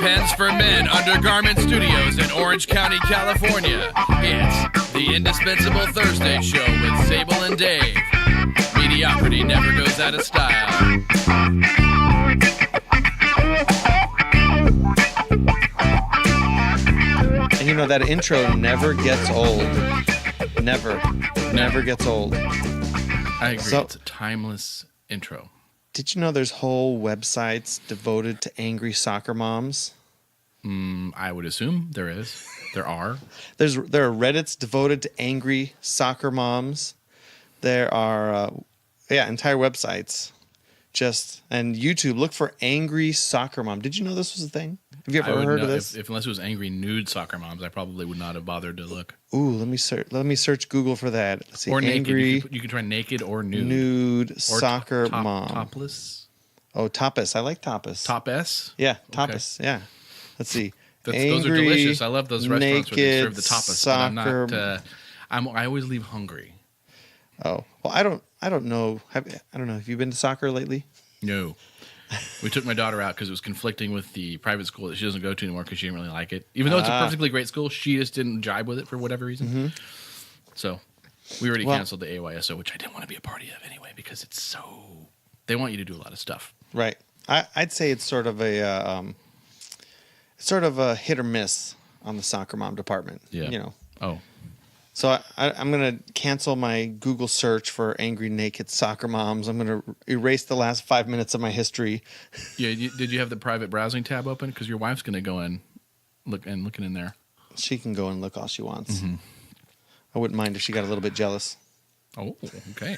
Pens for Men Undergarment Studios in Orange County, California. It's the indispensable Thursday show with Sable and Dave. Mediocrity never goes out of style. And you know, that intro never gets old. Never gets old. I agree. It's a timeless intro. Did you know there's whole websites devoted to angry soccer moms? I would assume there is. There are. There are Reddits devoted to angry soccer moms. There are, entire websites. And YouTube, look for angry soccer mom. Did you know this was a thing? Have you ever heard of this? Unless it was angry nude soccer moms, I probably would not have bothered to look. Ooh, let me search Google for that. Let's see. Or angry naked. You can try naked or nude. Nude or soccer mom. Topless. Oh, tapas. I like tapas. Top S? Yeah, tapas. Okay. Yeah. Let's see. Those are delicious. I love those restaurants where they serve the tapas. Soccer. But I always leave hungry. Oh well, I don't know. I don't know. Have you been to soccer lately? No. We took my daughter out because it was conflicting with the private school that she doesn't go to anymore because she didn't really like it. Even though it's a perfectly great school, she just didn't jibe with it for whatever reason. Mm-hmm. So we already canceled the AYSO, which I didn't want to be a party of anyway because it's so. They want you to do a lot of stuff. Right. I'd say it's sort of a hit or miss on the soccer mom department. Yeah. You know. Oh. So I'm going to cancel my Google search for angry naked soccer moms. I'm going to erase the last 5 minutes of my history. Yeah. Did you have the private browsing tab open? Because your wife's going to go in looking in there. She can go and look all she wants. Mm-hmm. I wouldn't mind if she got a little bit jealous. Oh, okay.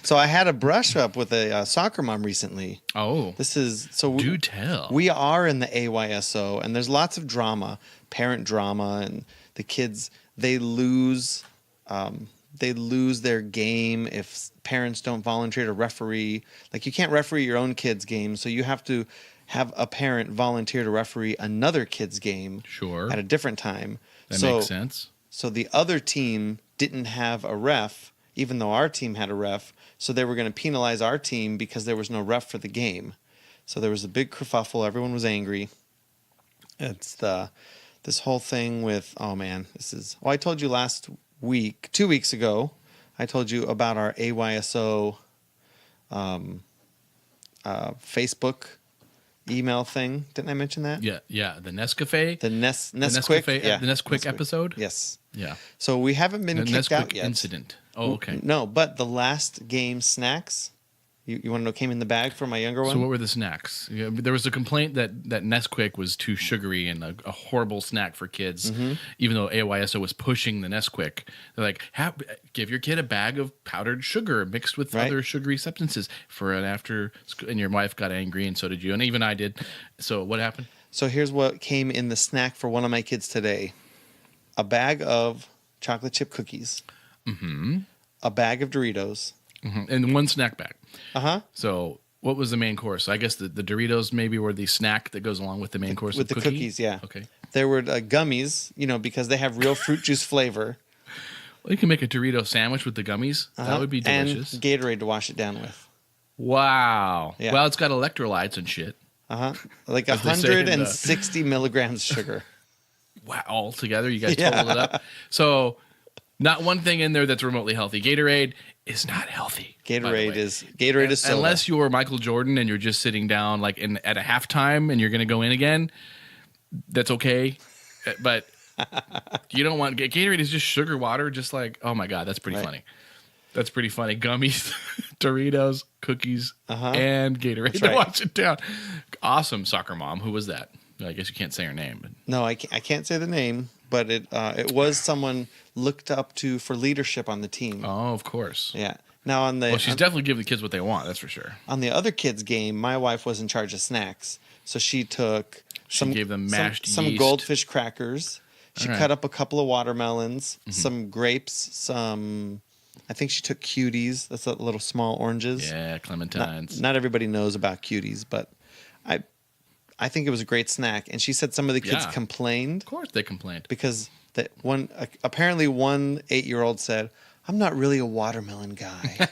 So I had a brush up with a soccer mom recently. Oh. Do tell. We are in the AYSO, and there's lots of drama, parent drama, and the kids, they lose their game if parents don't volunteer to referee. Like, you can't referee your own kid's game, so you have to have a parent volunteer to referee another kid's game. Sure. At a different time. That makes sense. So the other team didn't have a ref, even though our team had a ref, so they were going to penalize our team because there was no ref for the game. So there was a big kerfuffle. Everyone was angry. It's this whole thing with, I told you 2 weeks ago, I told you about our AYSO Facebook email thing. Didn't I mention that? Yeah. The Nescafe. The Nesquik. Yeah. The Nesquik episode. Yes. Yeah. So we haven't been kicked out yet. Incident. Oh, okay. No, but the last game snacks. You want to know what came in the bag for my younger one? So what were the snacks? Yeah, there was a complaint that Nesquik was too sugary and a horrible snack for kids, even though AYSO was pushing the Nesquik. They're like, give your kid a bag of powdered sugar mixed with other sugary substances for an after school. And your wife got angry, and so did you, and even I did. So what happened? So here's what came in the snack for one of my kids today. A bag of chocolate chip cookies. Mm-hmm. A bag of Doritos. Mm-hmm. And one snack bag. Uh-huh. So what was the main course? I guess the Doritos maybe were the snack that goes along with the main course with the cookies, yeah. Okay. There were gummies, because they have real fruit juice flavor. Well, you can make a Dorito sandwich with the gummies. Uh-huh. That would be delicious. And Gatorade to wash it down with. Wow. Yeah. Well, it's got electrolytes and shit. Uh-huh. Like 160 milligrams sugar. Wow. All together, you guys totaled it up. So not one thing in there that's remotely healthy. Gatorade is not healthy. Gatorade is soda. Unless you're Michael Jordan and you're just sitting down at a halftime and you're going to go in again, that's okay. But you don't want Gatorade is just sugar water. Just like, oh my God, that's pretty funny. That's pretty funny. Gummies, Doritos, cookies, and Gatorade to wash it down. Awesome soccer mom. Who was that? I guess you can't say her name. But. No, I can't say the name, but it was someone looked up to for leadership on the team. Oh, of course. Yeah. Now she's definitely giving the kids what they want. That's for sure. On the other kids' game, my wife was in charge of snacks, so she gave them mashed some yeast. Goldfish crackers. She cut up a couple of watermelons, some grapes, I think she took cuties. That's the little small oranges. Yeah, clementines. Not everybody knows about cuties, but I think it was a great snack. And she said some of the kids complained. Of course they complained. Because apparently one 8-year-old said, I'm not really a watermelon guy.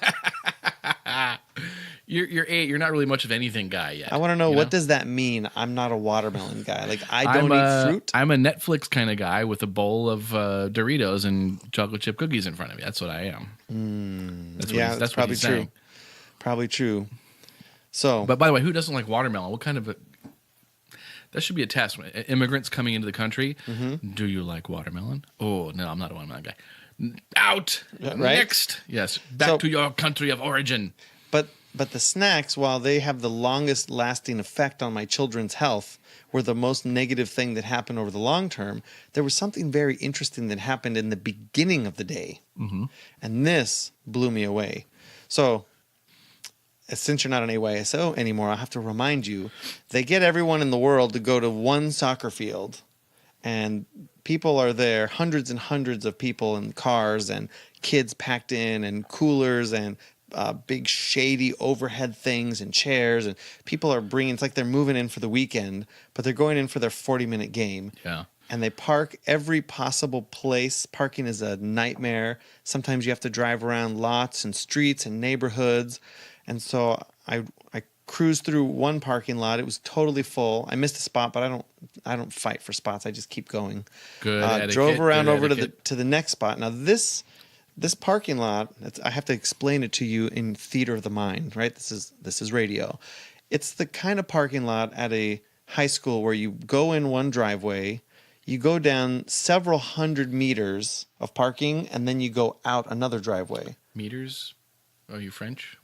You're 8. You're not really much of anything guy yet. I want to know, you what does that mean? I'm not a watermelon guy. Like, I I'm don't eat fruit. I'm a Netflix kind of guy with a bowl of Doritos and chocolate chip cookies in front of me. That's what I am. That's probably he's true. saying. Probably true. So, But by the way, who doesn't like watermelon? What kind of that should be a test. Immigrants coming into the country, do you like watermelon? Oh, no, I'm not a watermelon guy. Out. Right? Next. Yes. Back to your country of origin. But the snacks, while they have the longest lasting effect on my children's health, were the most negative thing that happened over the long term. There was something very interesting that happened in the beginning of the day. And this blew me away. So, since you're not an AYSO anymore, I'll have to remind you, they get everyone in the world to go to one soccer field, and people are there, hundreds and hundreds of people in cars and kids packed in and coolers and big shady overhead things and chairs, and people are bringing, it's like they're moving in for the weekend, but they're going in for their 40-minute game. Yeah. And they park every possible place. Parking is a nightmare. Sometimes you have to drive around lots and streets and neighborhoods. And so I cruised through one parking lot. It was totally full. I missed a spot, but I don't fight for spots. I just keep going. Good etiquette, drove around over etiquette. to the next spot. Now this parking lot, I have to explain it to you in theater of the mind, right? This is radio. It's the kind of parking lot at a high school where you go in one driveway, you go down several hundred meters of parking, and then you go out another driveway. Meters? Are you French?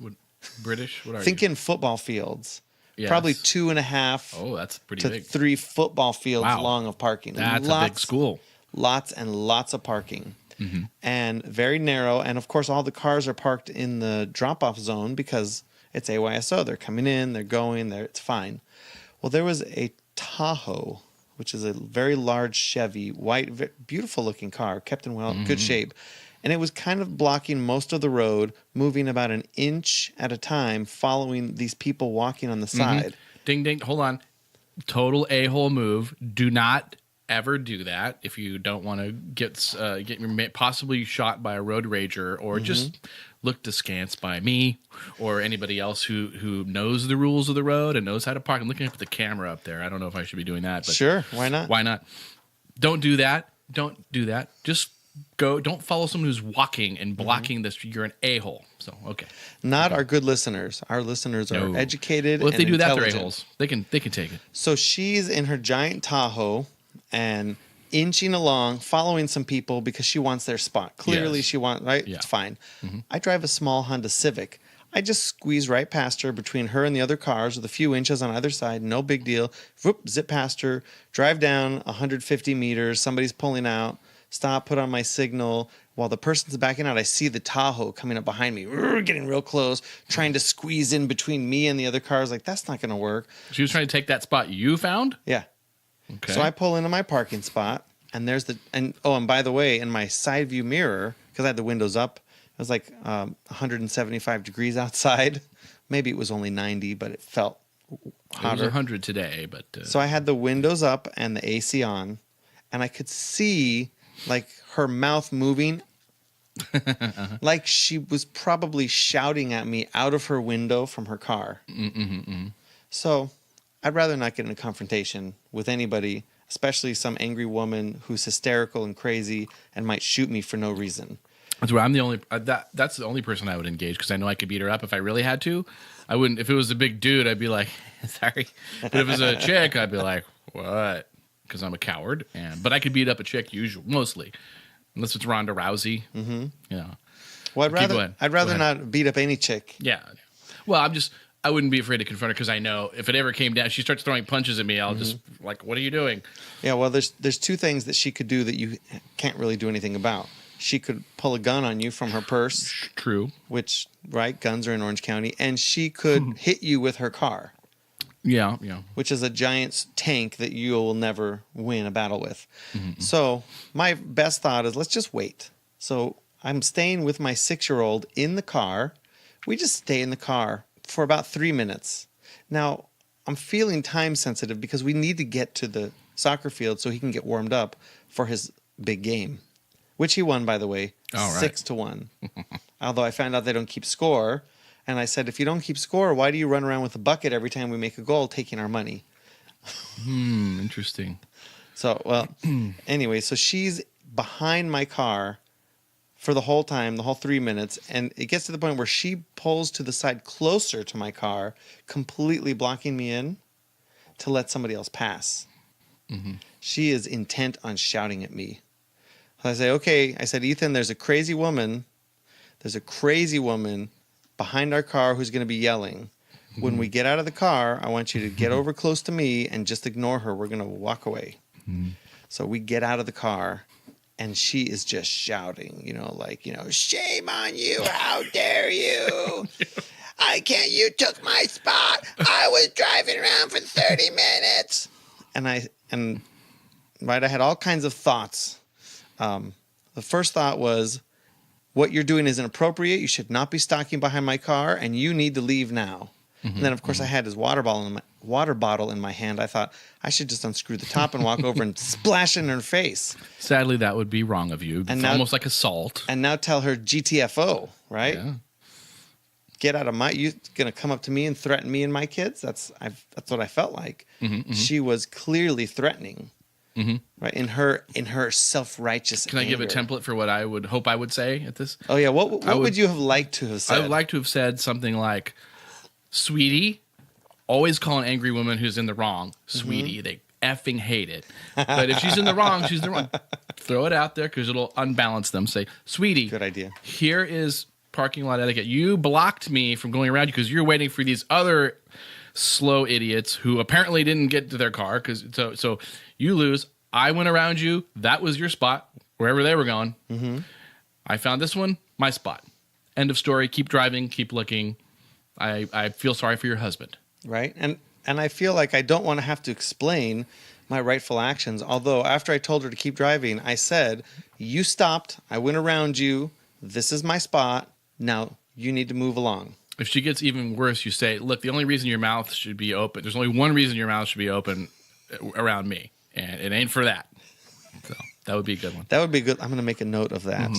British? What are Think you? in football fields. Yes. Probably 2.5 Oh, that's pretty to big. 3 football fields Wow. long of parking. That's a big school. Lots and lots of parking. And very narrow. And of course, all the cars are parked in the drop-off zone because it's AYSO. They're coming in, they're going, it's fine. Well, there was a Tahoe, which is a very large Chevy, white, beautiful-looking car, kept in good shape. And it was kind of blocking most of the road, moving about an inch at a time, following these people walking on the side. Ding, ding. Hold on. Total a-hole move. Do not ever do that if you don't want to get possibly shot by a road rager, or just looked askance by me or anybody else who knows the rules of the road and knows how to park. I'm looking at the camera up there. I don't know if I should be doing that, but Sure, why not? Why not? Don't do that. Don't do that. Just go. Don't follow someone who's walking and blocking this. You're an a-hole. So, okay. Not our good listeners. Our listeners are No. educated. Well, if they and do that, they're intelligent. a-holes. They can take it. So she's in her giant Tahoe and inching along, following some people because she wants their spot. Clearly, Yes. she wants, right? Yeah. It's fine. I drive a small Honda Civic. I just squeeze right past her between her and the other cars with a few inches on either side. No big deal. Whoop, zip past her. Drive down 150 meters. Somebody's pulling out. Stop, put on my signal. While the person's backing out, I see the Tahoe coming up behind me, getting real close, trying to squeeze in between me and the other cars. Like, that's not going to work. She was trying to take that spot you found? Yeah. Okay. So I pull into my parking spot, and and by the way, in my side view mirror, because I had the windows up, it was like 175 degrees outside. Maybe it was only 90, but it felt It was hotter. 100 today, but So I had the windows up and the AC on, and I could see like her mouth moving, like she was probably shouting at me out of her window from her car. So I'd rather not get in a confrontation with anybody, especially some angry woman who's hysterical and crazy and might shoot me for no reason. that's where I'm the only that's the only person I would engage, because I know I could beat her up if I really had to. I wouldn't. If it was a big dude, I'd be like, sorry. But if it was a chick, I'd be like, what? Because I'm a coward. But I could beat up a chick mostly, unless it's Ronda Rousey. Well, going. I'd Go rather ahead. not beat up any chick. Yeah. Well, I wouldn't be afraid to confront her, because I know if it ever came down, she starts throwing punches at me, I'll just like, what are you doing? Yeah, well, there's two things that she could do that you can't really do anything about. She could pull a gun on you from her purse, True. which, right, guns are in Orange County, and she could hit you with her car, Yeah. which is a giant tank that you will never win a battle with. So my best thought is, let's just wait. So I'm staying with my 6-year-old in the car. We just stay in the car for about 3 minutes. Now, I'm feeling time sensitive because we need to get to the soccer field so he can get warmed up for his big game, which he won, by the way, All right. 6-1. Although I found out they don't keep score. And I said, if you don't keep score, why do you run around with a bucket every time we make a goal, taking our money? Interesting. So, well, anyway, so she's behind my car for the whole time, the whole 3 minutes. And it gets to the point where she pulls to the side closer to my car, completely blocking me in to let somebody else pass. She is intent on shouting at me. I say, okay. I said, Ethan, there's a crazy woman behind our car who's going to be yelling. When we get out of the car, I want you to get over close to me and just ignore her. We're going to walk away. So we get out of the car, and she is just shouting, shame on you. How dare you? You took my spot. I was driving around for 30 minutes. And I had all kinds of thoughts. The first thought was, what you're doing is inappropriate. You should not be stalking behind my car, and you need to leave now. And then, of course, I had his water bottle in my hand. I thought I should just unscrew the top and walk over and splash it in her face. Sadly, that would be wrong of you. It's almost like assault. And now tell her GTFO, right? Yeah. Get out of my... You going to come up to me and threaten me and my kids? That's what I felt like. She was clearly threatening. Right, in her self-righteous Can I give a template for what I would hope I would say at this? Oh, yeah. What would you have liked to have said? I would like to have said something like, sweetie, always call an angry woman who's in the wrong sweetie. They effing hate it. But if she's in the wrong, she's in the wrong. Throw it out there because it'll unbalance them. Say, sweetie, good idea. Here is parking lot etiquette. You blocked me from going around you because you're waiting for these other slow idiots who apparently didn't get to their car. So you lose. I went around you. That was your spot, wherever they were going. I found this one, my spot. End of story. Keep driving. Keep looking. I feel sorry for your husband. Right. And I feel like I don't want to have to explain my rightful actions. Although after I told her to keep driving, I said, you stopped. I went around you. This is my spot. Now you need to move along. If she gets even worse, you say, look, the only reason your mouth should be open, there's only one reason your mouth should be open around me. And it ain't for that. So that would be a good one. That would be good. I'm going to make a note of that.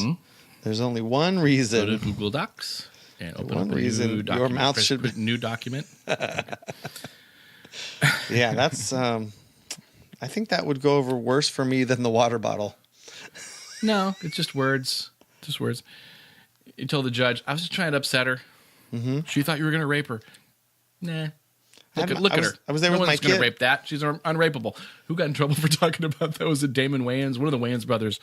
There's only one reason. Go to Google Docs and open one up a reason new document. Your mouth should be new document. Yeah, that's. I think that would go over worse for me than the water bottle. No, it's just words. Just words. You told the judge, I was just trying to upset her. She thought you were going to rape her. Nah. Look at her. I was there no with my kid. No one's going to rape that. She's unrapeable. Who got in trouble for talking about that? Was it Damon Wayans? One of the Wayans brothers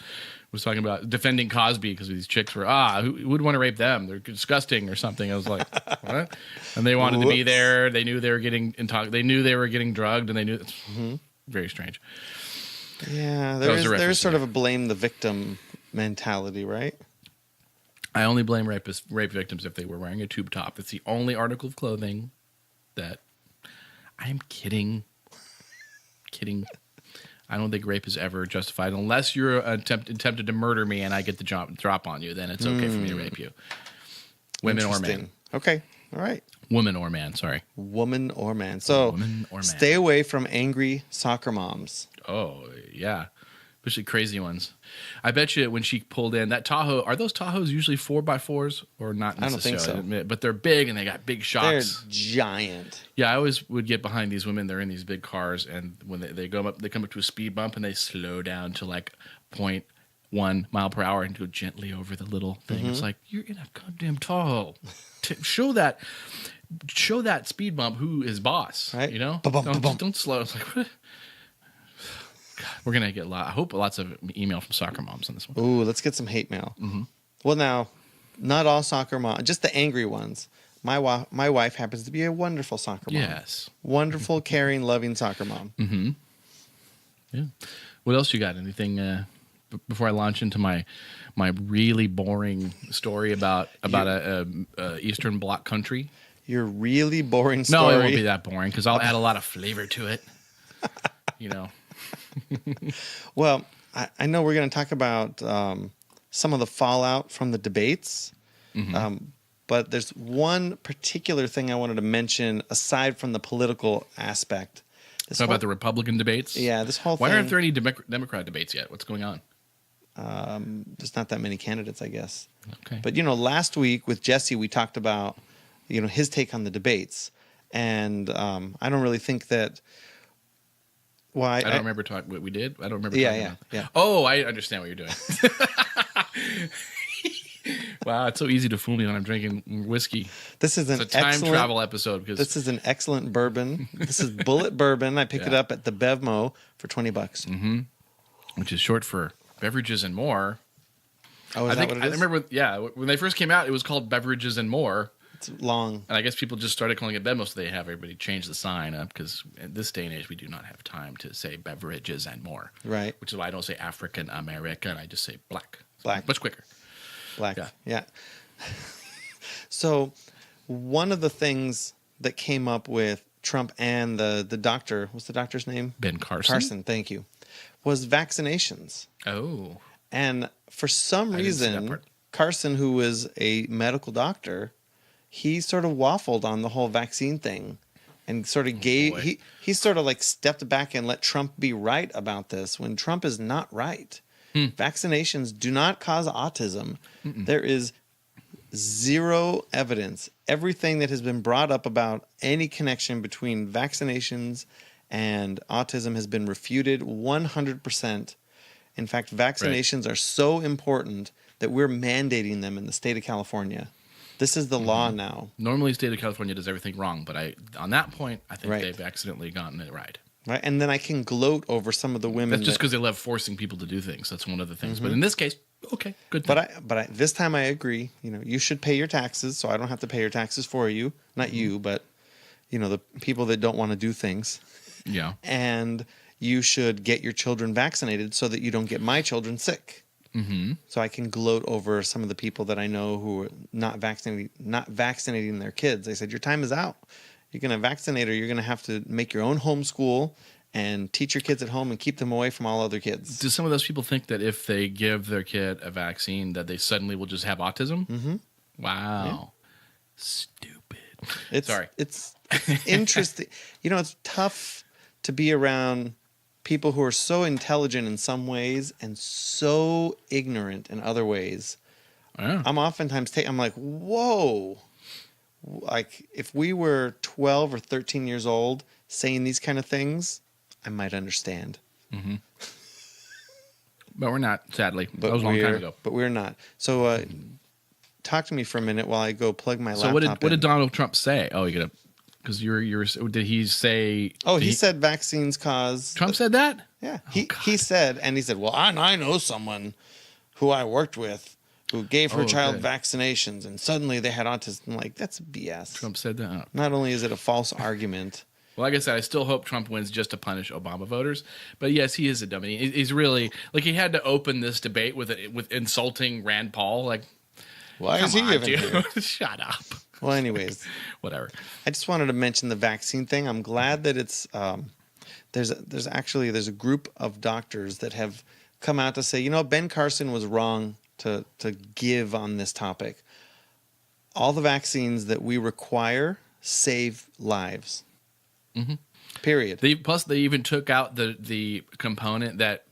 was talking about defending Cosby because these chicks were, who would want to rape them? They're disgusting or something. I was like, what? And they wanted to be there. They knew they were getting they knew they were getting drugged, and they knew very strange. Yeah, there's sort of a blame the victim mentality, right? I only blame rape victims if they were wearing a tube top. That's the only article of clothing that. I'm kidding. I don't think rape is ever justified unless you're attempted to murder me and I get the drop on you. Then it's okay for me to rape you. Women or man. Okay. All right. Woman or man. Sorry. Woman or man. So woman or man. Stay away from angry soccer moms. Oh, yeah. Especially crazy ones. I bet you when she pulled in that Tahoe, are those Tahoes usually 4x4s or not necessarily? I don't think so. But they're big and they got big shocks. They're giant. Yeah, I always would get behind these women. They're in these big cars, and when they come up to a speed bump and they slow down to like 0.1 mile per hour and go gently over the little thing. It's like, you're in a goddamn Tahoe. Show that speed bump who is boss. Right? You know? Don't slow. It's like, what? We're going to get I hope lots of email from soccer moms on this one. Ooh, let's get some hate mail. Well, now, not all soccer moms, just the angry ones. My wife happens to be a wonderful soccer mom. Yes. Wonderful, caring, loving soccer mom. Yeah. What else you got? Anything before I launch into my really boring story about a Eastern Bloc country? Your really boring story? No, it won't be that boring because I'll add a lot of flavor to it. You know. Well, I know we're going to talk about some of the fallout from the debates, but there's one particular thing I wanted to mention aside from the political aspect. Talk about the Republican debates? Yeah, this whole thing. Why aren't there any Democrat debates yet? What's going on? There's not that many candidates, I guess. Okay. But, last week with Jesse, we talked about his take on the debates. And I don't really think that. Well, I don't remember what we did. I don't remember. Yeah. Oh, I understand what you're doing. Wow, it's so easy to fool me when I'm drinking whiskey. This is It's a time travel episode because this is an excellent bourbon. This is Bullet Bourbon. I picked it up at the Bevmo for $20. which is short for beverages and more. Oh, is that what it is? I remember. Yeah, when they first came out, it was called Beverages and More. It's long. And I guess people just started calling it Bevmo, so they have everybody change the sign up because in this day and age, we do not have time to say beverages and more. Right. Which is why I don't say African American. I just say black. Black. Much quicker. Black. Yeah. So one of the things that came up with Trump and the doctor, what's the doctor's name? Ben Carson. Carson, thank you, was vaccinations. Oh. And for some reason, Carson, who was a medical doctor, he sort of waffled on the whole vaccine thing and sort of he sort of like stepped back and let Trump be right about this when Trump is not right. Vaccinations do not cause autism. There is zero evidence. Everything that has been brought up about any connection between vaccinations and autism has been refuted 100%. In fact, vaccinations are so important that we're mandating them in the state of California. This is the law now. Normally, the state of California does everything wrong, but on that point, I think they've accidentally gotten it right. Right, and then I can gloat over some of the women. That's just because they love forcing people to do things. That's one of the things. But in this case, okay, good thing. But this time I agree. You should pay your taxes, so I don't have to pay your taxes for you. Not you, but the people that don't want to do things. Yeah. And you should get your children vaccinated so that you don't get my children sick. So I can gloat over some of the people that I know who are not vaccinating their kids. I said, your time is out. You're going to vaccinate or you're going to have to make your own homeschool and teach your kids at home and keep them away from all other kids. Do some of those people think that if they give their kid a vaccine that they suddenly will just have autism? Wow. Yeah. Stupid. Sorry. It's interesting. It's tough to be around people who are so intelligent in some ways and so ignorant in other ways. Yeah. I'm oftentimes I'm like, whoa. Like if we were 12 or 13 years old saying these kind of things, I might understand. But we're not, sadly. That was a long time ago. But we're not. So talk to me for a minute while I go plug my laptop in. So what did Donald Trump say? Oh, you got to... Because did he say? Oh, he said vaccines cause. Trump said that? Yeah, he said, well, I know someone who I worked with who gave her child vaccinations, and suddenly they had autism. I'm like, that's BS. Trump said that. Not only is it a false argument. Well, like I said, I still hope Trump wins just to punish Obama voters. But yes, he is a dummy. He's really he had to open this debate with insulting Rand Paul. Like, why is he even here? Shut up. Well, anyways, whatever. I just wanted to mention the vaccine thing. I'm glad that it's there's a group of doctors that have come out to say, Ben Carson was wrong to give on this topic. All the vaccines that we require save lives. Period. They even took out the component that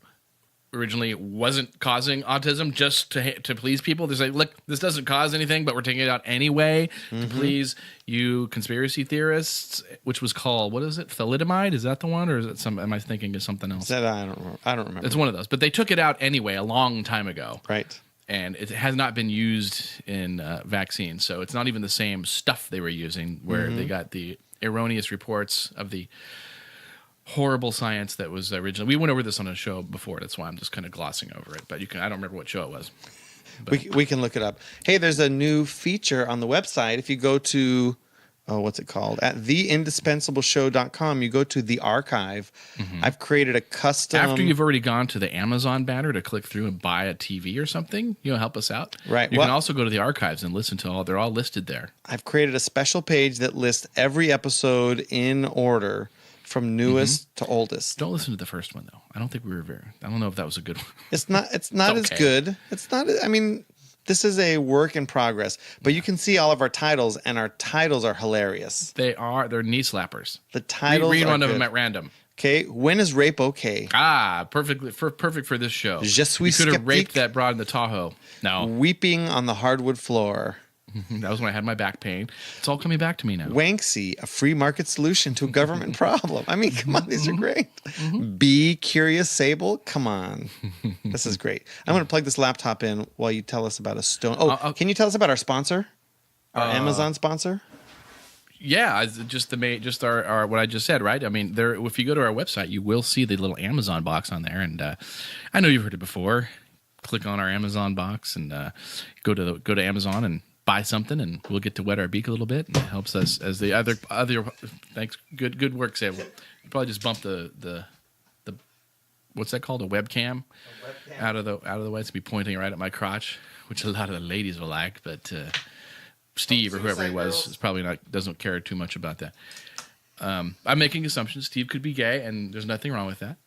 originally wasn't causing autism just to please people. They're like, look, this doesn't cause anything, but we're taking it out anyway to please you conspiracy theorists, which was called, what is it? Thalidomide? Is that the one? Or is it am I thinking of something else? I don't remember. It's one of those, but they took it out anyway a long time ago. Right. And it has not been used in vaccines. So it's not even the same stuff they were using where they got the erroneous reports of the horrible science that was originally. We went over this on a show before. That's why I'm just kind of glossing over it. But I don't remember what show it was. We can look it up. Hey, there's a new feature on the website. If you go to, what's it called? At theindispensable.show.com, you go to the archive. I've created a custom. After you've already gone to the Amazon banner to click through and buy a TV or something, help us out. Right. You can also go to the archives and listen to they're all listed there. I've created a special page that lists every episode in order. From newest to oldest. Don't listen to the first one though. I don't think I don't know if that was a good one. It's not as good. It's not. I mean, this is a work in progress. But you can see all of our titles, and our titles are hilarious. They're knee slappers. The titles. Read one of them at random. Okay. When is rape okay? Perfect for this show. Je suis you could have skeptique. raped that broad in the Tahoe. No. Weeping on the hardwood floor. That was when I had my back pain. It's all coming back to me now. Wanksy, a free market solution to a government problem. I mean, come on, these are great. Be Curious Sable, come on. This is great. I'm going to plug this laptop in while you tell us about a stone. Oh, can you tell us about our sponsor? Our Amazon sponsor? Yeah, just our what I just said, right? I mean, there. If you go to our website, you will see the little Amazon box on there, and I know you've heard it before. Click on our Amazon box and go to Amazon and buy something, and we'll get to wet our beak a little bit, and it helps us as the other. Thanks, good work, Sam. You probably just bumped the what's that called, a webcam out of the way. It's be pointing right at my crotch, which a lot of the ladies will like, but Steve or whoever he was is probably doesn't care too much about that. I'm making assumptions. Steve could be gay, and there's nothing wrong with that.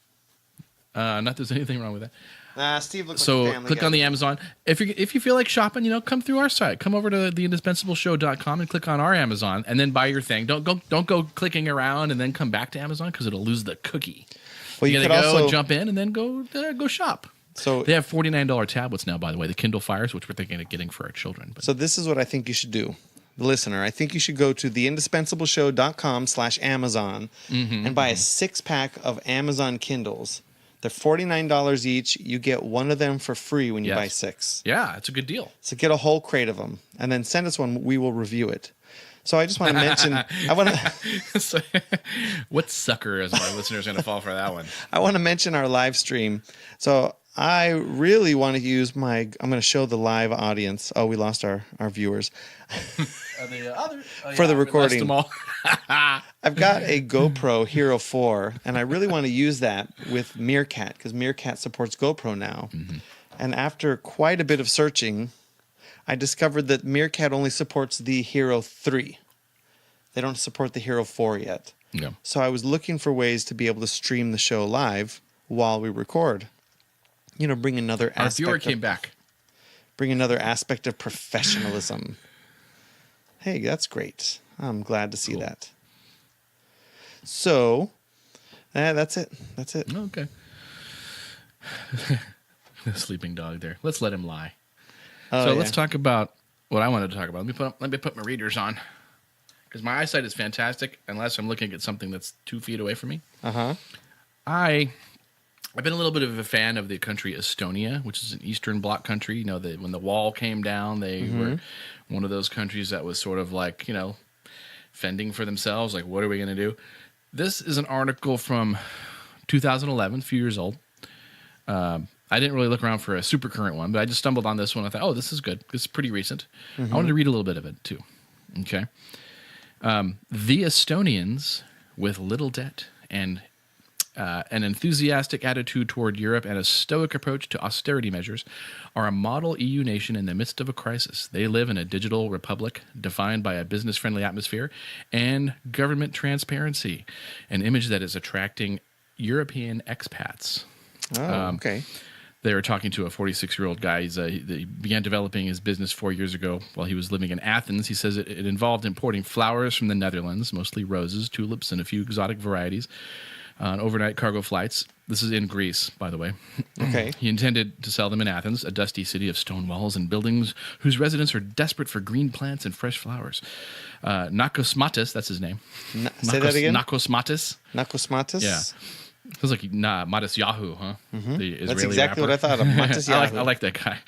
Not there's anything wrong with that. Steve looks so like a family click guy. on the Amazon. If you feel like shopping, come through our site. Come over to theindispensable.show.com and click on our Amazon, and then buy your thing. Don't go clicking around and then come back to Amazon because it'll lose the cookie. Well, you could gotta go also and jump in and then go shop. So they have $49 tablets now, by the way, the Kindle Fires, which we're thinking of getting for our children. So this is what I think you should do. The listener, I think you should go to theindispensable.show.com/Amazon and buy a 6-pack of Amazon Kindles. They're $49 each. You get one of them for free when you buy 6. Yeah, it's a good deal. So get a whole crate of them and then send us one. We will review it. So I just want to mention, what sucker is our listeners going to fall for that one? I want to mention our live stream. So I really want to use I'm going to show the live audience. Oh, we lost our viewers. For the recording. I've got a GoPro Hero 4, and I really want to use that with Meerkat because Meerkat supports GoPro now. Mm-hmm. And after quite a bit of searching, I discovered that Meerkat only supports the Hero 3. They don't support the Hero 4 yet. Yeah. So I was looking for ways to be able to stream the show live while we record. Bring another aspect. Our viewer came back. Bring another aspect of professionalism. Hey, that's great. I'm glad to see that. So, that's it. That's it. Okay. The sleeping dog there. Let's let him lie. Let's talk about what I wanted to talk about. Let me put my readers on. Because my eyesight is fantastic unless I'm looking at something that's 2 feet away from me. Uh-huh. I've been a little bit of a fan of the country Estonia, which is an Eastern Bloc country. When the wall came down, they were one of those countries that was sort of like, fending for themselves. Like, what are we going to do? This is an article from 2011, a few years old. I didn't really look around for a super current one, but I just stumbled on this one. I thought, oh, this is good. It's pretty recent. I wanted to read a little bit of it, too. Okay. The Estonians, with little debt and an enthusiastic attitude toward Europe and a stoic approach to austerity measures, are a model EU nation in the midst of a crisis. They live in a digital republic defined by a business-friendly atmosphere and government transparency, an image that is attracting European expats. Oh, okay. They were talking to a 46-year-old guy. He began developing his business 4 years ago while he was living in Athens. He says it involved importing flowers from the Netherlands, mostly roses, tulips, and a few exotic varieties, on overnight cargo flights. This is in Greece, by the way. Okay. He intended to sell them in Athens, a dusty city of stone walls and buildings whose residents are desperate for green plants and fresh flowers. Nakosmatis, that's his name. Say that again? Nakosmatis. Nakosmatis? Yeah. Sounds like Matis Yahoo, huh? The Israeli That's exactly rapper. what I thought of. Matis Yahoo. I like that guy.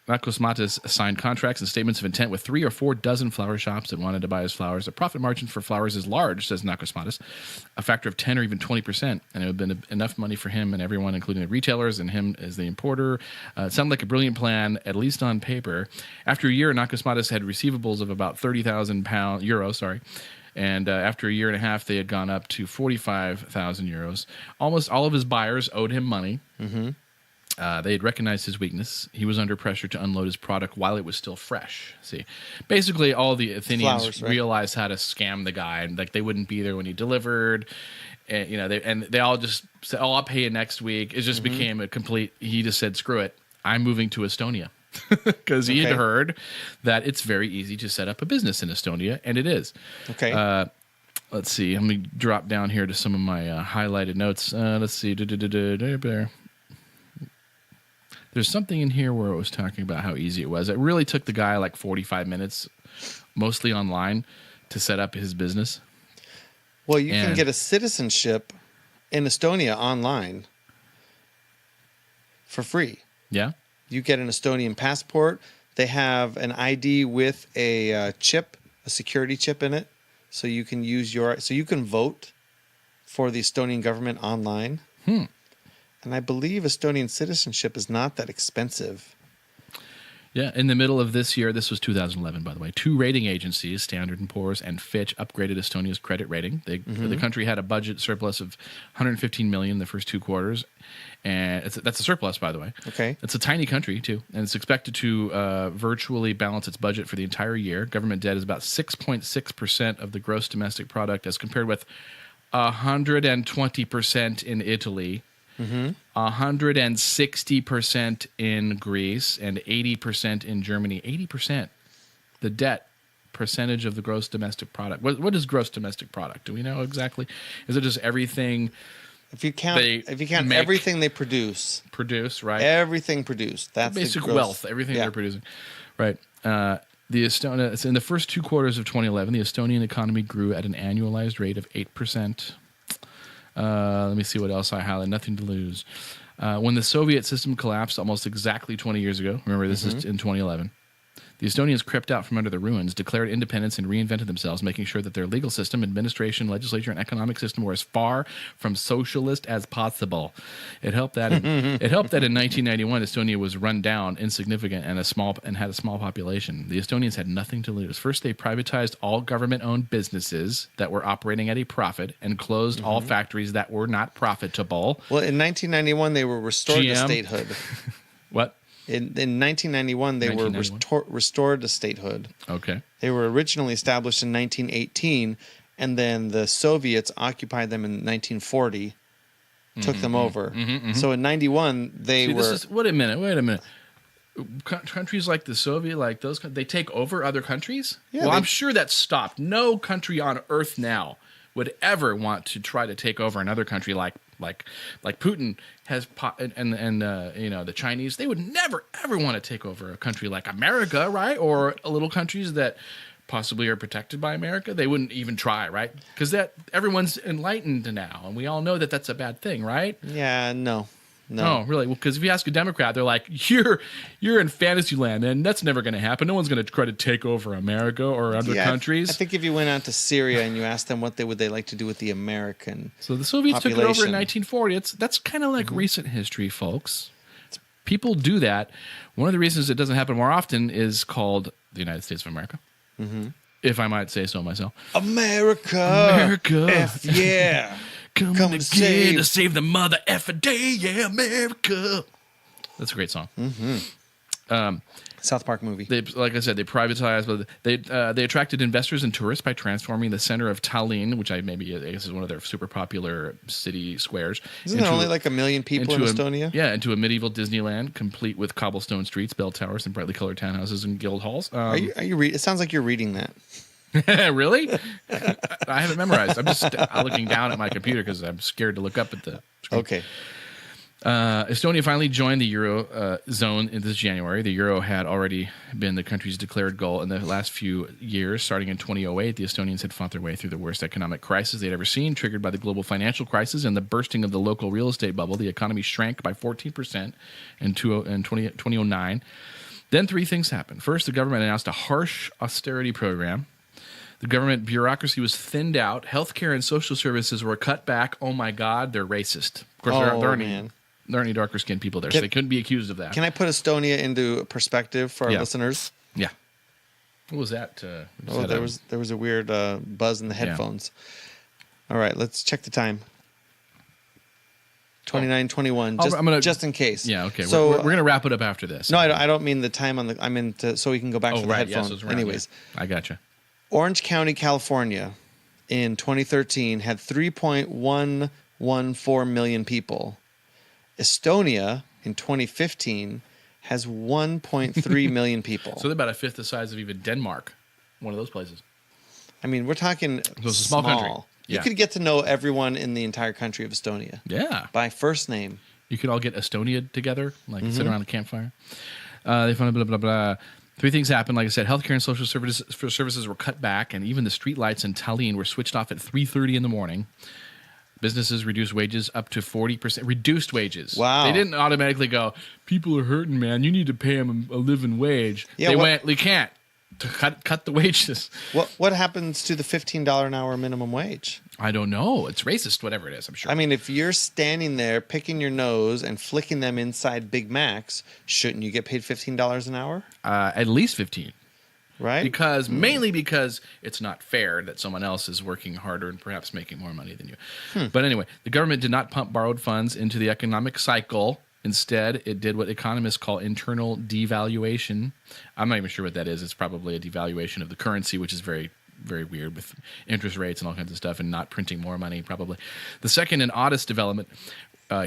Nakos Matis signed contracts and statements of intent with 3 or 4 dozen flower shops that wanted to buy his flowers. The profit margin for flowers is large, says Nakos Matis, a factor of 10 or even 20%, and it would have been enough money for him and everyone, including the retailers and him as the importer. It sounded like a brilliant plan, at least on paper. After a year, Nakos Matis had receivables of about €30,000, and after a year and a half, they had gone up to 45,000 euros. Almost all of his buyers owed him money. Mm-hmm. They had recognized his weakness. He was under pressure to unload his product while it was still fresh. See, basically, all the Athenians realized how to scam the guy, and like they wouldn't be there when he delivered. And, they all just said, "Oh, I'll pay you next week." It just became a complete. He just said, "Screw it, I'm moving to Estonia." Because he had heard that it's very easy to set up a business in Estonia, and it is. Okay. Let's see. Let me drop down here to some of my highlighted notes. Let's see. There's something in here where it was talking about how easy it was. It really took the guy like 45 minutes, mostly online, to set up his business. Well, you can get a citizenship in Estonia online for free. Yeah? You get an Estonian passport. They have an ID with a chip, a security chip in it, so you can vote for the Estonian government online. And I believe Estonian citizenship is not that expensive. Yeah, in the middle of this year, this was 2011, by the way, 2 rating agencies, Standard & Poor's and Fitch, upgraded Estonia's credit rating. The country had a budget surplus of $115 million the first 2 quarters, and that's a surplus, by the way. Okay. It's a tiny country, too, and it's expected to virtually balance its budget for the entire year. Government debt is about 6.6% of the gross domestic product, as compared with 120% in Italy. 160% in Greece and 80% in Germany. 80%, the debt percentage of the gross domestic product. What is gross domestic product? Do we know exactly? Is it just everything? If you count everything they produce, right? Everything produced. That's basic the gross wealth. Everything they're producing, right? It's in the first 2 quarters of 2011, the Estonian economy grew at an annualized rate of 8%. Let me see what else I highlighted. Nothing to lose. When the Soviet system collapsed almost exactly 20 years ago, remember this is in 2011, the Estonians crept out from under the ruins, declared independence, and reinvented themselves, making sure that their legal system, administration, legislature, and economic system were as far from socialist as possible. It helped that in 1991, Estonia was run down, insignificant, and had a small population. The Estonians had nothing to lose. First, they privatized all government-owned businesses that were operating at a profit and closed all factories that were not profitable. Well, in 1991, they were restored to statehood. What? In 1991, they were restored to statehood. Okay. They were originally established in 1918, and then the Soviets occupied them in 1940, took them over. So in 91, they were... Wait a minute. Countries like the Soviet, like those, they take over other countries? Yeah, well, I'm sure that stopped. No country on earth now would ever want to try to take over another country like Putin has, and the Chinese. They would never ever want to take over a country like America, right? Or little countries that possibly are protected by America. They wouldn't even try, right? Because everyone's enlightened now, and we all know that that's a bad thing, right? Yeah, no. Oh, really? Well, because if you ask a Democrat, they're like, "You're in fantasy land, and that's never going to happen. No one's going to try to take over America or other countries." I think if you went out to Syria and you asked them what would they like to do with the American So the Soviets took it over in population. 1940. That's kind of like recent history, folks. People do that. One of the reasons it doesn't happen more often is called the United States of America, if I might say so myself. America. F yeah. Coming again to save the mother effing day, yeah, America. That's a great song. South Park movie. Like I said, they privatized, but they attracted investors and tourists by transforming the center of Tallinn, which I guess is one of their super popular city squares. Isn't there only like 1 million people in Estonia? Into a medieval Disneyland, complete with cobblestone streets, bell towers, and brightly colored townhouses and guild halls. Are you it sounds like you're reading that. Really? I haven't memorized. I'm just looking down at my computer because I'm scared to look up at the screen. Okay. Estonia finally joined the Euro zone in this January. The Euro had already been the country's declared goal in the last few years. Starting in 2008, the Estonians had fought their way through the worst economic crisis they'd ever seen, triggered by the global financial crisis and the bursting of the local real estate bubble. The economy shrank by 14% in 2009. Then 3 things happened. First, the government announced a harsh austerity program. The government bureaucracy was thinned out. Healthcare and social services were cut back. Oh, my God, they're racist. Of course, there aren't any darker-skinned people there, so they couldn't be accused of that. Can I put Estonia into perspective for our listeners? Yeah. What was that? There was a weird buzz in the headphones. Yeah. All right, let's check the time. 29:21. Just in case. Yeah. Okay. So we're gonna wrap it up after this. No, I don't mean the time on the. I mean so we can go back to the headphone. Yes, Anyways, I gotcha. Orange County, California, in 2013 had 3.114 million people. Estonia in 2015 has 1.3 million people. So they're about a fifth the size of even Denmark, one of those places. I mean, we're talking so it's a small country. You could get to know everyone in the entire country of Estonia. Yeah. By first name. You could all get Estonia together, like sit around a campfire. They found blah, blah, blah. Three things happened. Like I said, healthcare and social services were cut back, and even the street lights in Tallinn were switched off at 3:30 in the morning. Businesses reduced wages up to 40%. Reduced wages. Wow. They didn't automatically go, people are hurting, man. You need to pay them a living wage. Yeah, they went, we can't. Cut the wages. What happens to the $15 an hour minimum wage? I don't know. It's racist, whatever it is, I'm sure. I mean, if you're standing there picking your nose and flicking them inside Big Macs, shouldn't you get paid $15 an hour? At least 15. Right? Mainly because it's not fair that someone else is working harder and perhaps making more money than you. But anyway, the government did not pump borrowed funds into the economic cycle. Instead, it did what economists call internal devaluation. I'm not even sure what that is. It's probably a devaluation of the currency, which is very, very weird with interest rates and all kinds of stuff and not printing more money, probably. The second and oddest development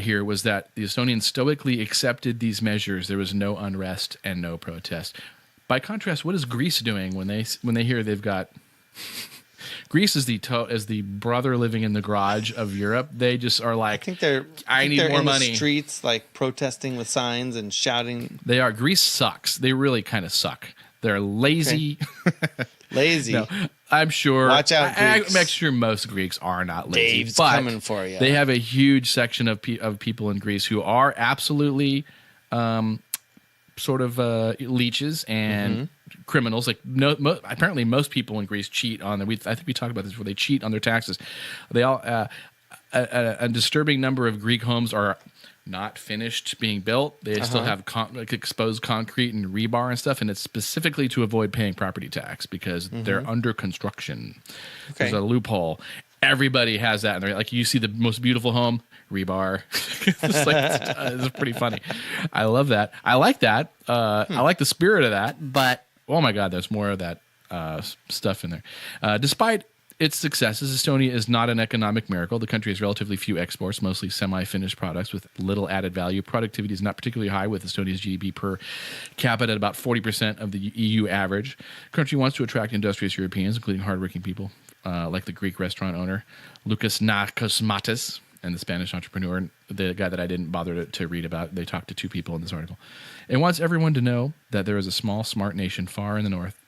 here was that the Estonians stoically accepted these measures. There was no unrest and no protest. By contrast, what is Greece doing when they hear they've got... Greece is the brother living in the garage of Europe. They just are like, I need more money. The streets, like protesting with signs and shouting. They are. Greece sucks. They really kind of suck. They're lazy. Okay. Lazy. No, I'm sure. Watch out, Greeks. I'm sure most Greeks are not lazy. Dave's but coming for you. They have a huge section of people in Greece who are absolutely sort of leeches and criminals. Like apparently most people in Greece cheat on I think we talked about this before. They cheat on their taxes. They all a disturbing number of Greek homes are not finished being built. They still have exposed concrete and rebar and stuff, and it's specifically to avoid paying property tax because they're under construction. Okay. There's a loophole. Everybody has that, and they're like, you see the most beautiful home, rebar. It's pretty funny. I love that. I like that. I like the spirit of that, but oh my God, there's more of that stuff in there. Despite its successes, Estonia is not an economic miracle. The country has relatively few exports, mostly semi-finished products with little added value. Productivity is not particularly high, with Estonia's GDP per capita at about 40% of the EU average. The country wants to attract industrious Europeans, including hardworking people like the Greek restaurant owner, Lucas Nakosmatis, and the Spanish entrepreneur, the guy that I didn't bother to read about. They talked to two people in this article. It wants everyone to know that there is a small, smart nation far in the north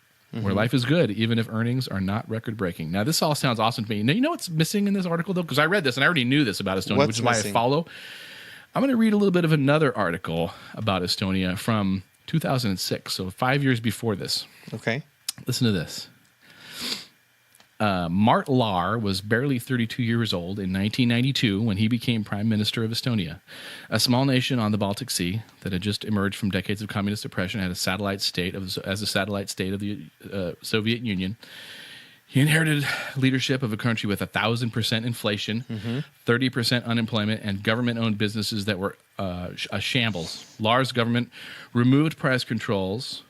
where life is good, even if earnings are not record-breaking. Now, this all sounds awesome to me. Now, you know what's missing in this article, though? Because I read this, and I already knew this about Estonia, which is why I follow. I'm going to read a little bit of another article about Estonia from 2006, so 5 years before this. Okay. Listen to this. Mart Laar was barely 32 years old in 1992 when he became Prime Minister of Estonia, a small nation on the Baltic Sea that had just emerged from decades of communist oppression and had a satellite state as a satellite state of the Soviet Union. He inherited leadership of a country with 1,000% inflation, 30% unemployment, and government-owned businesses that were a shambles. Laar's government removed price controls,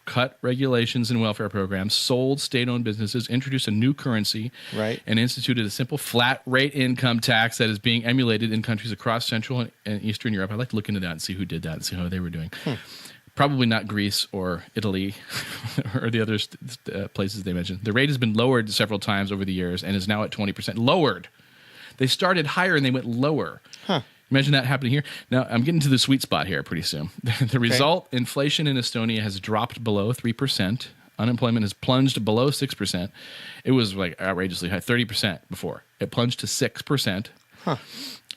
cut regulations and welfare programs, sold state-owned businesses, introduced a new currency, and instituted a simple flat-rate income tax that is being emulated in countries across Central and Eastern Europe. I'd like to look into that and see who did that and see how they were doing. Probably not Greece or Italy or the other places they mentioned. The rate has been lowered several times over the years and is now at 20%. Lowered. They started higher and they went lower. Imagine that happening here. Now, I'm getting to the sweet spot here pretty soon. The result, inflation in Estonia has dropped below 3%. Unemployment has plunged below 6%. It was like outrageously high, 30% before. It plunged to 6%,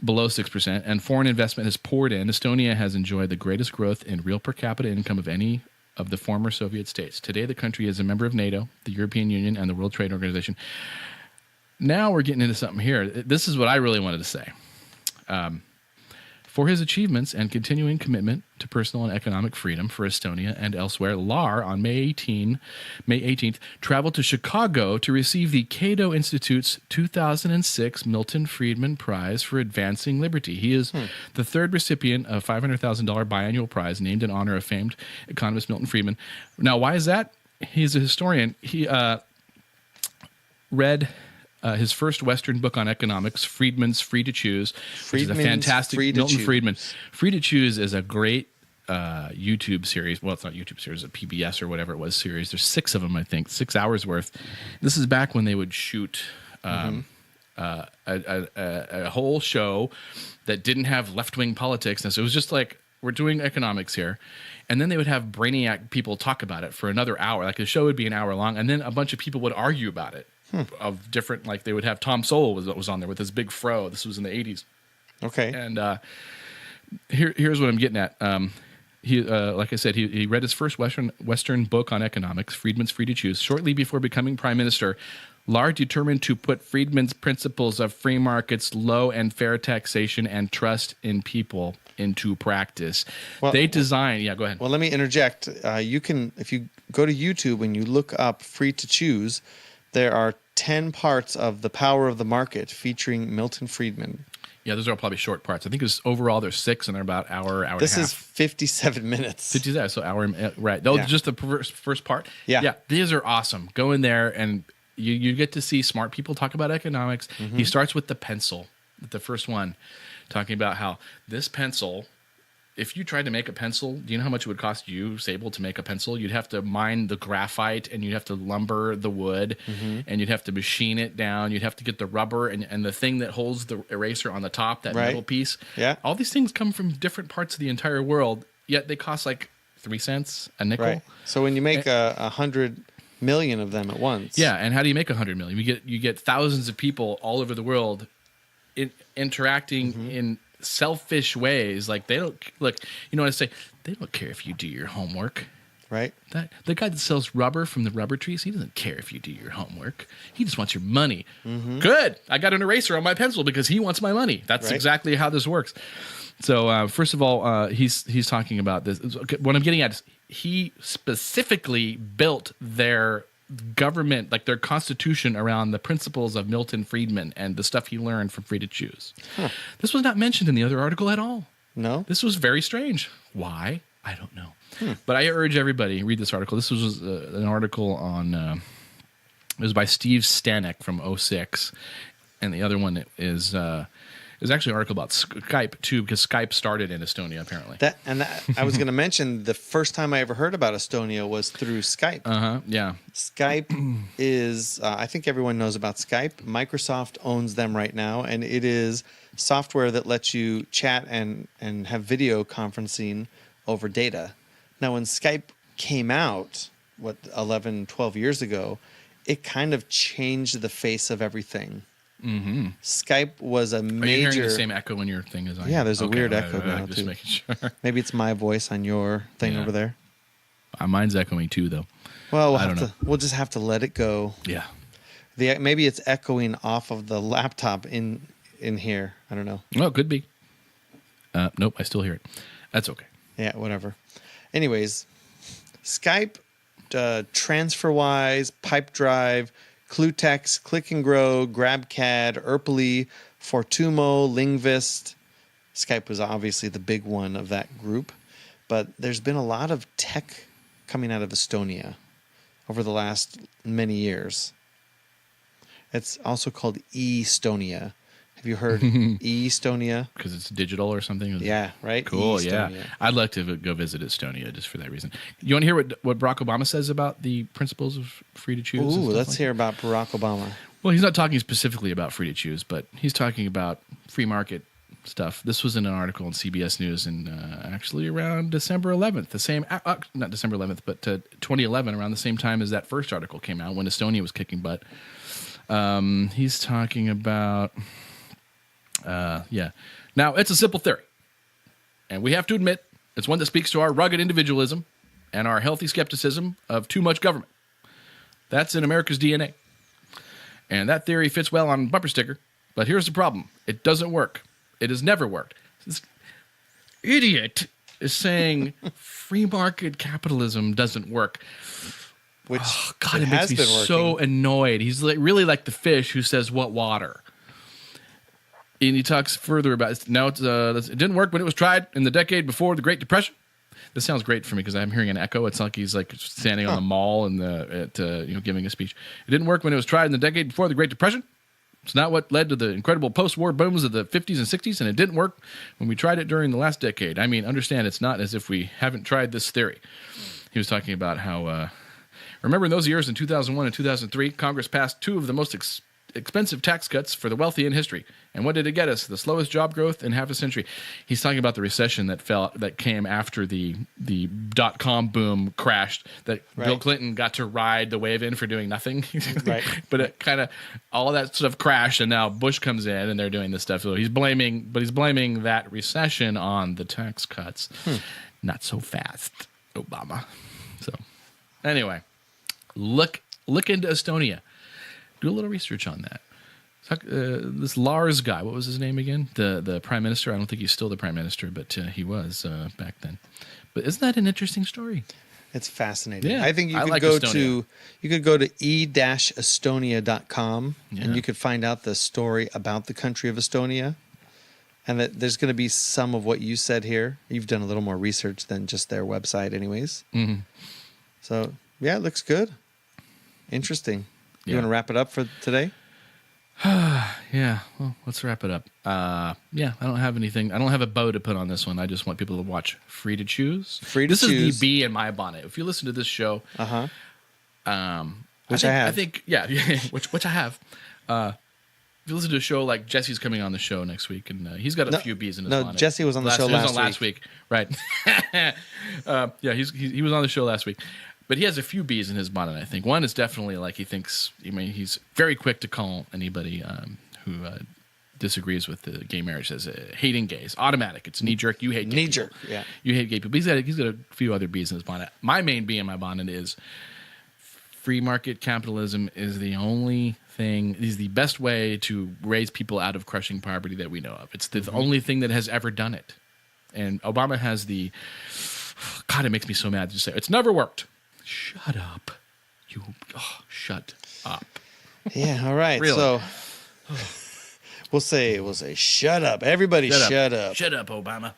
below 6%, and foreign investment has poured in. Estonia has enjoyed the greatest growth in real per capita income of any of the former Soviet states. Today, the country is a member of NATO, the European Union, and the World Trade Organization. Now we're getting into something here. This is what I really wanted to say. For his achievements and continuing commitment to personal and economic freedom for Estonia and elsewhere, Laar, on May 18th, traveled to Chicago to receive the Cato Institute's 2006 Milton Friedman Prize for Advancing Liberty. He is the third recipient of a $500,000 biannual prize named in honor of famed economist Milton Friedman. Now, why is that? He's a historian. He read his first Western book on economics, Friedman's Free to Choose, which is a fantastic Milton Friedman. Free to Choose is a great YouTube series. Well, it's not a YouTube series, a PBS or whatever it was series. There's 6 of them, I think, 6 hours worth. This is back when they would shoot a whole show that didn't have left-wing politics. And so it was just like, we're doing economics here. And then they would have brainiac people talk about it for another hour. Like the show would be an hour long, and then a bunch of people would argue about it of different, like they would have Tom Sowell was on there with his big fro. This was in the 80s. Okay. And here's what I'm getting at. He, like I said, he read his first Western book on economics, Friedman's Free to Choose, shortly before becoming prime minister. Lahr determined to put Friedman's principles of free markets, low and fair taxation, and trust in people into practice. Well, they design. Yeah, go ahead. Well, let me interject. You can, if you go to YouTube and you look up "Free to Choose," there are 10 parts of The Power of the Market featuring Milton Friedman. Yeah, those are probably short parts. I think overall there's 6, and they're about hour and a half. This is 57 minutes. 57, so hour, right. Those just the first part. Yeah, these are awesome. Go in there, and you get to see smart people talk about economics. Mm-hmm. He starts with the pencil, the first one, talking about how this pencil, if you tried to make a pencil, do you know how much it would cost you, Sable, to make a pencil? You'd have to mine the graphite, and you'd have to lumber the wood, and you'd have to machine it down. You'd have to get the rubber and the thing that holds the eraser on the top, that metal piece. Yeah. All these things come from different parts of the entire world, yet they cost like 3 cents a nickel. Right. So when you make 100 million of them at once. Yeah, and how do you make 100 million? You get thousands of people all over the world interacting in selfish ways. Like, they don't look, you know what I say, they don't care if you do your homework, right? The guy that sells rubber from the rubber trees, he doesn't care if you do your homework. He just wants your money. Good, I got an eraser on my pencil because he wants my money. That's exactly how this works. So first of all, he's talking about this. What I'm getting at is he specifically built their government, like their constitution, around the principles of Milton Friedman and the stuff he learned from Free to Choose. This was not mentioned in the other article at all. No? This was very strange. Why? I don't know. But I urge everybody, read this article. This was an article on, it was by Steve Stanek from 06. And the other one is actually an article about Skype, too, because Skype started in Estonia, apparently. I was going to mention the first time I ever heard about Estonia was through Skype. Yeah. Skype is, I think everyone knows about Skype. Microsoft owns them right now, and it is software that lets you chat and have video conferencing over data. Now, when Skype came out, 12 years ago, it kind of changed the face of everything. Skype was a major. Are you hearing the same echo in your thing as I am? Yeah, there's a weird echo now, just too. Making sure. Maybe it's my voice on your thing over there. Mine's echoing too, though. Well, we'll just have to let it go. Yeah. Maybe it's echoing off of the laptop in here. I don't know. Well, it could be. Nope, I still hear it. That's okay. Yeah, whatever. Anyways, Skype, TransferWise, PipeDrive, Cluetex, Click and Grow, GrabCAD, Erply, Fortumo, Lingvist. Skype was obviously the big one of that group, but there's been a lot of tech coming out of Estonia over the last many years. It's also called Estonia. Have you heard Estonia? Because it's digital or something? Yeah, right? Cool, Estonia. yeah. I'd like to go visit Estonia just for that reason. You want to hear what Barack Obama says about the principles of free to choose? Ooh, let's hear about Barack Obama. Well, he's not talking specifically about free to choose, but he's talking about free market stuff. This was in an article in CBS News in actually around December 11th, the same, not December 11th, but 2011, around the same time as that first article came out when Estonia was kicking butt. He's talking about... Now, it's a simple theory, and we have to admit it's one that speaks to our rugged individualism and our healthy skepticism of too much government. That's in America's DNA. And that theory fits well on a bumper sticker, but here's the problem. It doesn't work. It has never worked. This idiot is saying free market capitalism doesn't work. Which God, it makes me so annoyed. He's really like the fish who says, "What water?" And he talks further about it. Now, it didn't work when it was tried in the decade before the Great Depression. This sounds great for me because I'm hearing an echo. It's like he's like standing on the mall and giving a speech. It didn't work when it was tried in the decade before the Great Depression. It's not what led to the incredible post-war booms of the 50s and 60s, and it didn't work when we tried it during the last decade. I mean, understand, it's not as if we haven't tried this theory. He was talking about how, remember in those years in 2001 and 2003, Congress passed two of the most expensive tax cuts for the wealthy in history. And what did it get us? The slowest job growth in half a century. He's talking about the recession that came after the .com boom crashed, that Bill Clinton got to ride the wave in for doing nothing. Right. But it kind of, all of that stuff crashed, and now Bush comes in and they're doing this stuff. So he's blaming that recession on the tax cuts. Not so fast, Obama. So anyway, look into Estonia. Do a little research on that. This Lars guy, what was his name again? The prime minister. I don't think he's still the prime minister, but he was back then. But isn't that an interesting story? It's fascinating. Yeah, I think you could go to e-estonia.com and you could find out the story about the country of Estonia. And that there's going to be some of what you said here. You've done a little more research than just their website anyways. Mm-hmm. So, yeah, it looks good. Interesting. You want to wrap it up for today? Yeah. Well, let's wrap it up. Yeah, I don't have anything. I don't have a bow to put on this one. I just want people to watch Free to Choose. This is the bee in my bonnet. If you listen to this show, which I have. I think, yeah, which I have. If you listen to a show like Jesse's coming on the show next week, and he's got a few bees in his bonnet. No, Jesse was on the show last week. Right. Yeah, he was on the show last week. But he has a few bees in his bonnet, I think. One is definitely like he's very quick to call anybody who disagrees with the gay marriage as hating gays. Automatic. It's knee-jerk. You hate gay knee-jerk, people. yeah. You hate gay people. He's got a few other bees in his bonnet. My main bee in my bonnet is free market capitalism is the only thing, is the best way to raise people out of crushing poverty that we know of. It's the only thing that has ever done it. And Obama has God, it makes me so mad to say it's never worked. Shut up. Shut up. Yeah, all right. Really? So we'll say shut up. Everybody shut up. Shut up, Obama.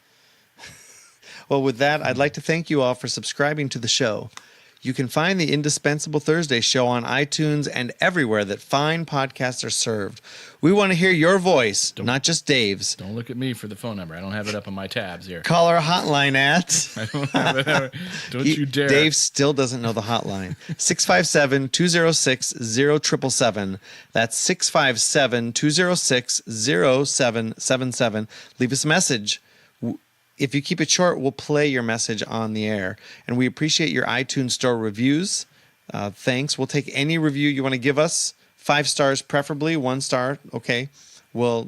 Well, with that, I'd like to thank you all for subscribing to the show. You can find the Indispensable Thursday show on iTunes and everywhere that fine podcasts are served. We want to hear your voice, not just Dave's. Don't look at me for the phone number. I don't have it up on my tabs here. Call our hotline at... I don't have it ever. Don't you dare. Dave still doesn't know the hotline. 657-206-0777. That's 657-206-0777. Leave us a message. If you keep it short, we'll play your message on the air. And we appreciate your iTunes Store reviews. Thanks. We'll take any review you want to give us. 5 stars, preferably. 1 star, okay. We'll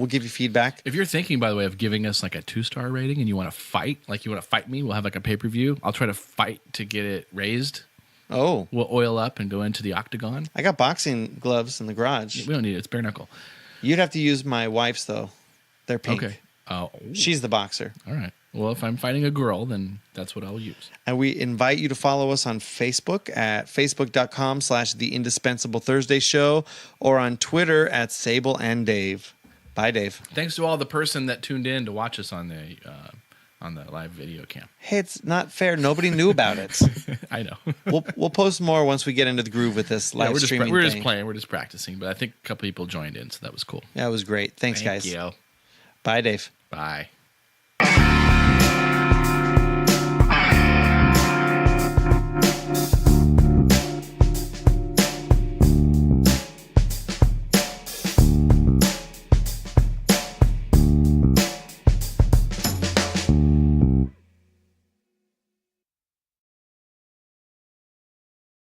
give you feedback. If you're thinking, by the way, of giving us like a 2-star rating and you want to fight, me, we'll have like a pay-per-view. I'll try to fight to get it raised. Oh. We'll oil up and go into the octagon. I got boxing gloves in the garage. We don't need it. It's bare knuckle. You'd have to use my wife's, though. They're pink. Okay. She's the boxer. All right. Well, if I'm fighting a girl, then that's what I'll use. And we invite you to follow us on Facebook at facebook.com/The Indispensable Thursday Show or on Twitter at Sable and Dave. Bye, Dave. Thanks to all the person that tuned in to watch us on the live video cam. Hey, it's not fair. Nobody knew about it. I know. We'll post more once we get into the groove with this live streaming We're thing. just playing. We're just practicing. But I think a couple people joined in, so that was cool. That was great. Thanks, guys. Thank you. Bye, Dave. Bye.